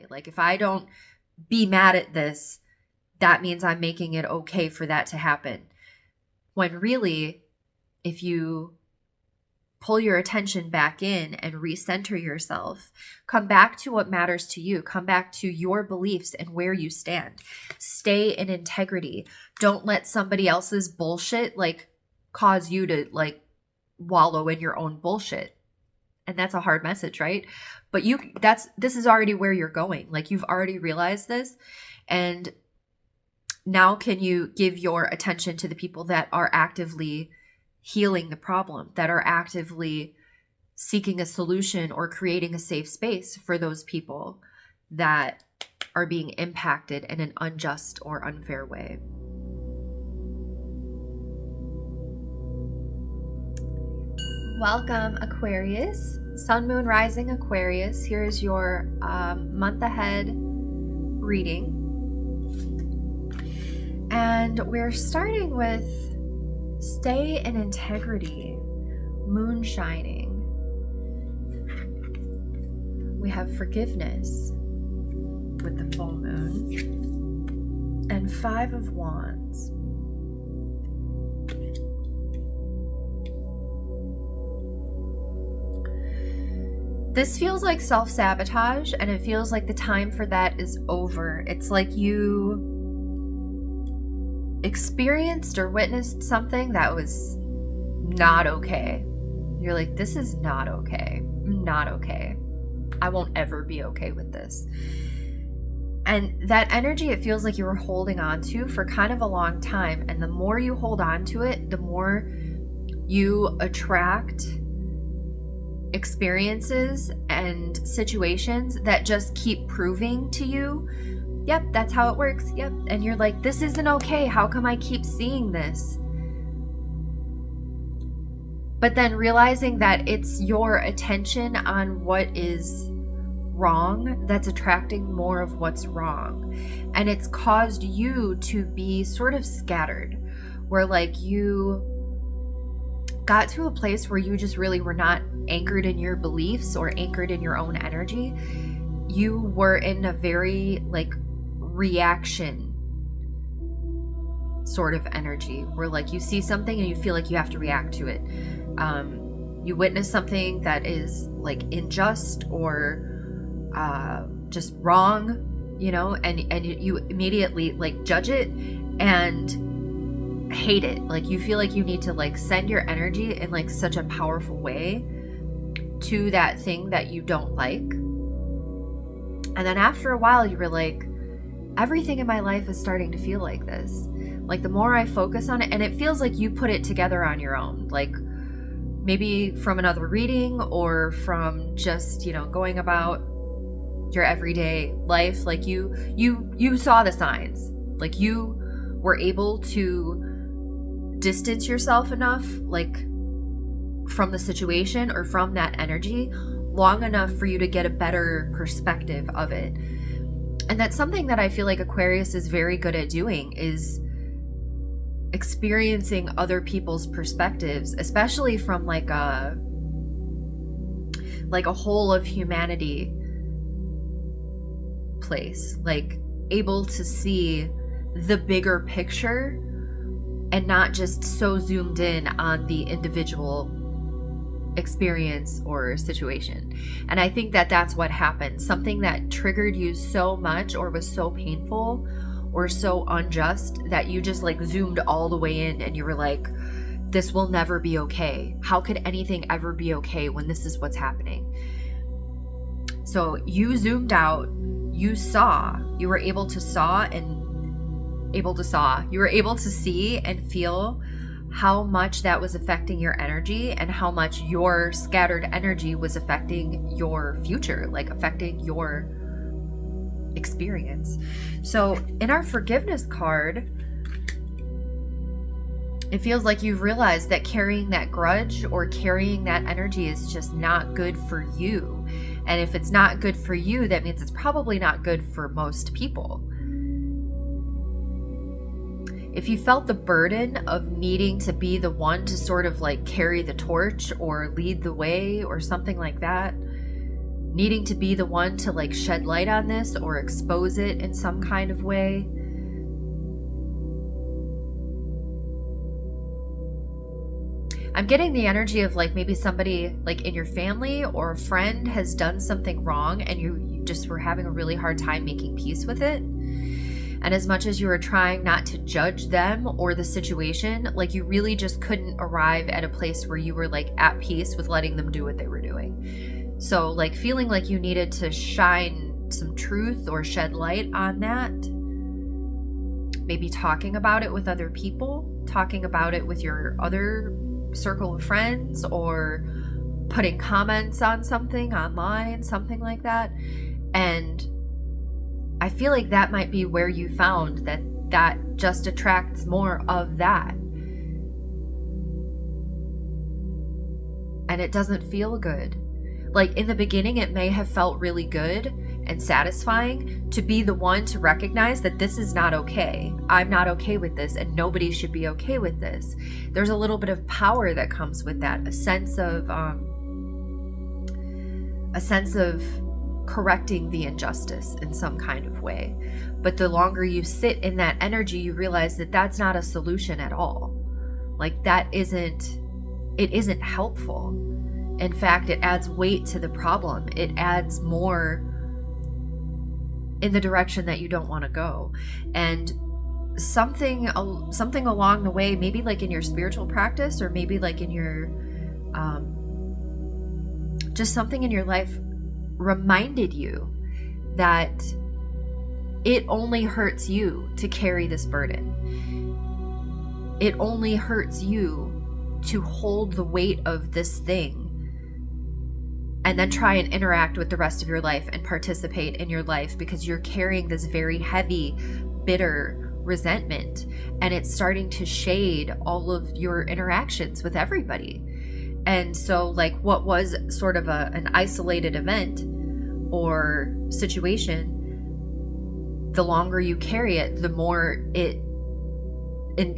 way. Like if I don't be mad at this, that means I'm making it okay for that to happen. When really, if you pull your attention back in and recenter yourself, come back to what matters to you, come back to your beliefs and where you stand. Stay in integrity. Don't let somebody else's bullshit like cause you to like wallow in your own bullshit. And that's a hard message, right? But this is already where you're going. Like you've already realized this. And now can you give your attention to the people that are actively healing the problem, that are actively seeking a solution or creating a safe space for those people that are being impacted in an unjust or unfair way. Welcome, Aquarius. Sun, Moon, Rising, Aquarius. Here's your month ahead reading. And we're starting with stay in integrity, moon shining. We have forgiveness with the full moon and 5 of Wands. This feels like self-sabotage, and it feels like the time for that is over. It's like you experienced or witnessed something that was not okay. You're like, this is not okay. Not okay. I won't ever be okay with this. And that energy, it feels like you were holding on to for kind of a long time. And the more you hold on to it, the more you attract experiences and situations that just keep proving to you, yep, that's how it works. Yep. And you're like, this isn't okay. How come I keep seeing this? But then realizing that it's your attention on what is wrong that's attracting more of what's wrong. And it's caused you to be sort of scattered, where like you got to a place where you just really were not anchored in your beliefs or anchored in your own energy. You were in a very like reaction sort of energy where like you see something and you feel like you have to react to it. You witness something that is like unjust or just wrong, you know, and you immediately like judge it and hate it. Like you feel like you need to like send your energy in like such a powerful way to that thing that you don't like. And then after a while you were like, everything in my life is starting to feel like this. Like the more I focus on it, and it feels like you put it together on your own, like maybe from another reading or from just, you know, going about your everyday life. Like you saw the signs, like you were able to distance yourself enough, like from the situation or from that energy long enough for you to get a better perspective of it. And that's something that I feel like Aquarius is very good at doing, is experiencing other people's perspectives, especially from like a whole of humanity place, like able to see the bigger picture and not just so zoomed in on the individual experience or situation. And I think that that's what happened. Something that triggered you so much or was so painful or so unjust that you just like zoomed all the way in and you were like, this will never be okay. How could anything ever be okay when this is what's happening? So you zoomed out, you saw, you were able to you were able to see and feel how much that was affecting your energy and how much your scattered energy was affecting your future, like affecting your experience. So in our forgiveness card, it feels like you've realized that carrying that grudge or carrying that energy is just not good for you. And if it's not good for you, that means it's probably not good for most people. If you felt the burden of needing to be the one to sort of like carry the torch or lead the way or something like that, needing to be the one to like shed light on this or expose it in some kind of way. I'm getting the energy of like maybe somebody like in your family or a friend has done something wrong and you just were having a really hard time making peace with it. And as much as you were trying not to judge them or the situation, like you really just couldn't arrive at a place where you were like at peace with letting them do what they were doing. So like feeling like you needed to shine some truth or shed light on that. Maybe talking about it with other people, talking about it with your other circle of friends, or putting comments on something online, something like that. And I feel like that might be where you found that just attracts more of that. And it doesn't feel good. Like in the beginning, it may have felt really good and satisfying to be the one to recognize that this is not okay. I'm not okay with this, and nobody should be okay with this. There's a little bit of power that comes with that, a sense of correcting the injustice in some kind of way. But the longer you sit in that energy, you realize that that's not a solution at all. Like it isn't helpful. In fact, it adds weight to the problem. It adds more in the direction that you don't want to go. And something along the way, maybe like in your spiritual practice, or maybe like in your just something in your life reminded you that it only hurts you to carry this burden. It only hurts you to hold the weight of this thing and then try and interact with the rest of your life and participate in your life, because you're carrying this very heavy, bitter resentment, and it's starting to shade all of your interactions with everybody. And so like what was sort of an isolated event or situation, the longer you carry it, the more it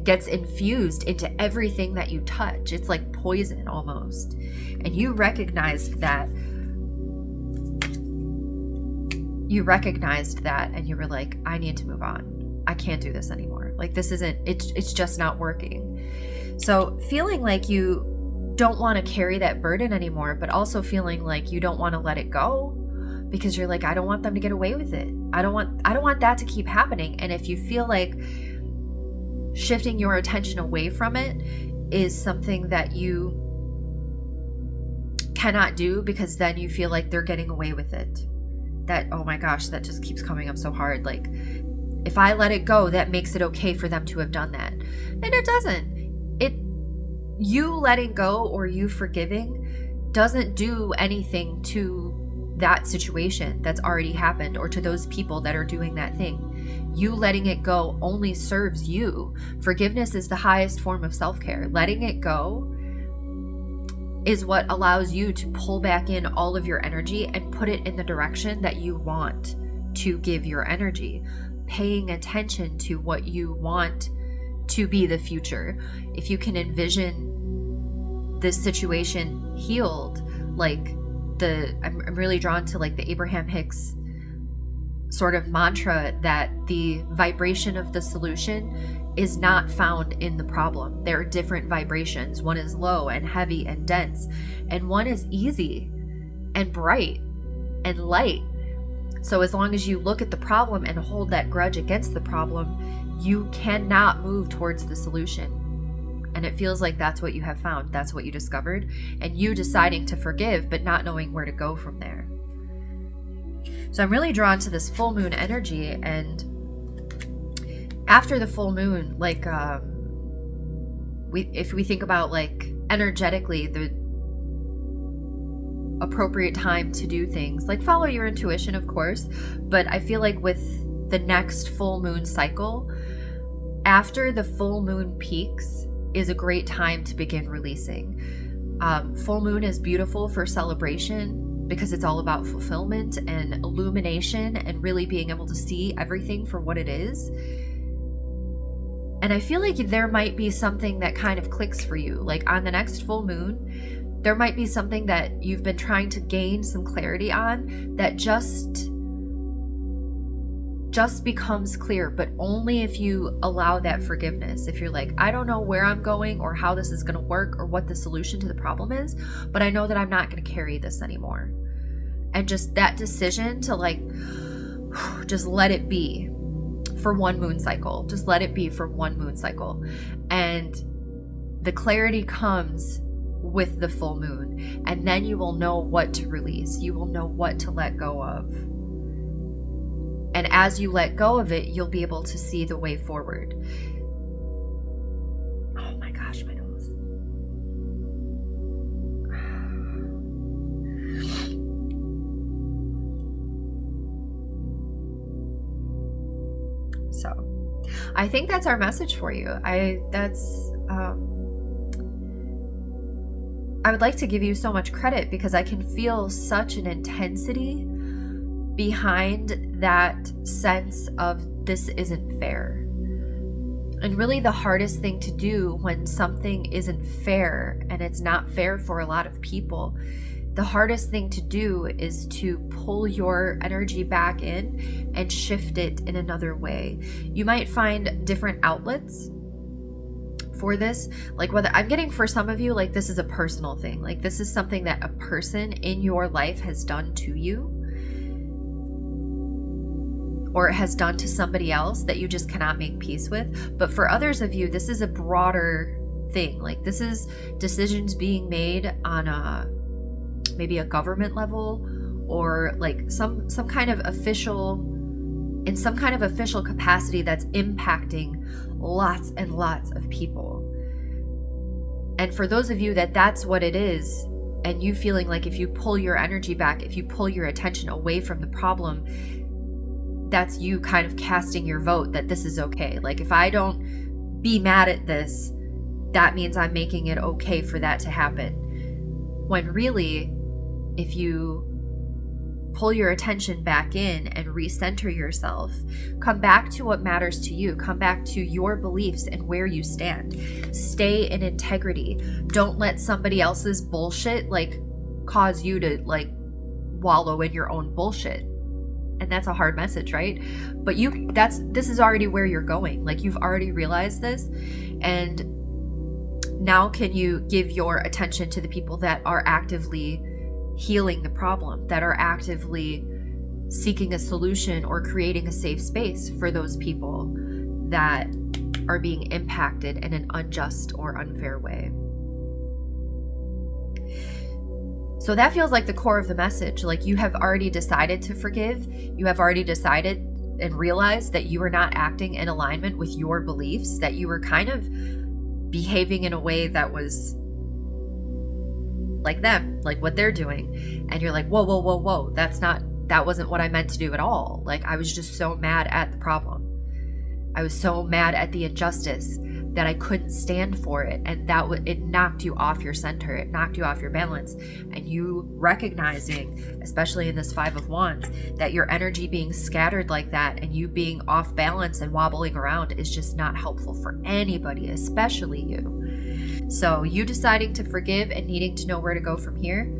gets infused into everything that you touch. It's like poison almost. And you recognized that. And you were like, I need to move on. I can't do this anymore. Like it's just not working. So feeling like you don't want to carry that burden anymore, but also feeling like you don't want to let it go, because you're like, I don't want them to get away with it. I don't want that to keep happening. And if you feel like shifting your attention away from it is something that you cannot do, because then you feel like they're getting away with it. That, oh my gosh, that just keeps coming up so hard. Like, if I let it go, that makes it okay for them to have done that. And it doesn't. You letting go or you forgiving doesn't do anything to that situation that's already happened, or to those people that are doing that thing. You letting it go only serves you. Forgiveness is the highest form of self-care. Letting it go is what allows you to pull back in all of your energy and put it in the direction that you want to give your energy. Paying attention to what you want to be the future. If you can envision this situation healed, like I'm really drawn to like the Abraham Hicks sort of mantra that the vibration of the solution is not found in the problem. There are different vibrations. One is low and heavy and dense, and one is easy and bright and light. So as long as you look at the problem and hold that grudge against the problem, you cannot move towards the solution. And it feels like that's what you have found. That's what you discovered. And you deciding to forgive, but not knowing where to go from there. So I'm really drawn to this full moon energy. And after the full moon, like, if we think about like energetically, the appropriate time to do things, like follow your intuition, of course. But I feel like with the next full moon cycle, after the full moon peaks, is a great time to begin releasing. Full moon is beautiful for celebration because it's all about fulfillment and illumination and really being able to see everything for what it is. And I feel like there might be something that kind of clicks for you. Like on the next full moon, There might be something that you've been trying to gain some clarity on that just becomes clear, but only if you allow that forgiveness. If you're like, I don't know where I'm going or how this is going to work or what the solution to the problem is, but I know that I'm not going to carry this anymore. And just that decision to like, just let it be for one moon cycle. Just let it be for one moon cycle. And the clarity comes with the full moon. And then you will know what to release. You will know what to let go of. And as you let go of it, you'll be able to see the way forward. Oh my gosh, my nose. So, I think that's our message for you. I would like to give you so much credit because I can feel such an intensity behind that sense of this isn't fair. And really the hardest thing to do when something isn't fair, and it's not fair for a lot of people, the hardest thing to do is to pull your energy back in and shift it in another way. You might find different outlets for this, like whether I'm getting for some of you, like this is a personal thing, like this is something that a person in your life has done to you, or it has done to somebody else that you just cannot make peace with. But for others of you, this is a broader thing. Like this is decisions being made on maybe a government level, or like some kind of official, in some kind of official capacity that's impacting lots and lots of people. And for those of you that's what it is, and you feeling like if you pull your energy back, if you pull your attention away from the problem, that's you kind of casting your vote that this is okay. Like if I don't be mad at this, that means I'm making it okay for that to happen. When really, if you pull your attention back in and recenter yourself, come back to what matters to you, come back to your beliefs and where you stand. Stay in integrity. Don't let somebody else's bullshit like cause you to like wallow in your own bullshit. And that's a hard message, right? But this is already where you're going. Like you've already realized this. And now can you give your attention to the people that are actively healing the problem, that are actively seeking a solution or creating a safe space for those people that are being impacted in an unjust or unfair way. So that feels like the core of the message. Like you have already decided to forgive. You have already decided and realized that you are not acting in alignment with your beliefs, that you were kind of behaving in a way that was like them, like what they're doing. And you're like, whoa, that wasn't what I meant to do at all. Like I was just so mad at the problem. I was so mad at the injustice that I couldn't stand for it. And it knocked you off your center. It knocked you off your balance. And you recognizing, especially in this 5 of Wands, that your energy being scattered like that and you being off balance and wobbling around is just not helpful for anybody, especially you. So you deciding to forgive and needing to know where to go from here,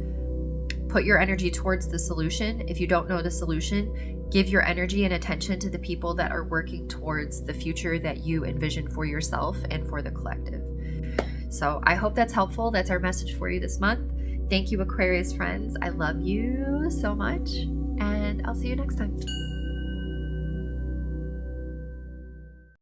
put your energy towards the solution. If you don't know the solution, give your energy and attention to the people that are working towards the future that you envision for yourself and for the collective. So I hope that's helpful. That's our message for you this month. Thank you, Aquarius friends. I love you so much, and I'll see you next time.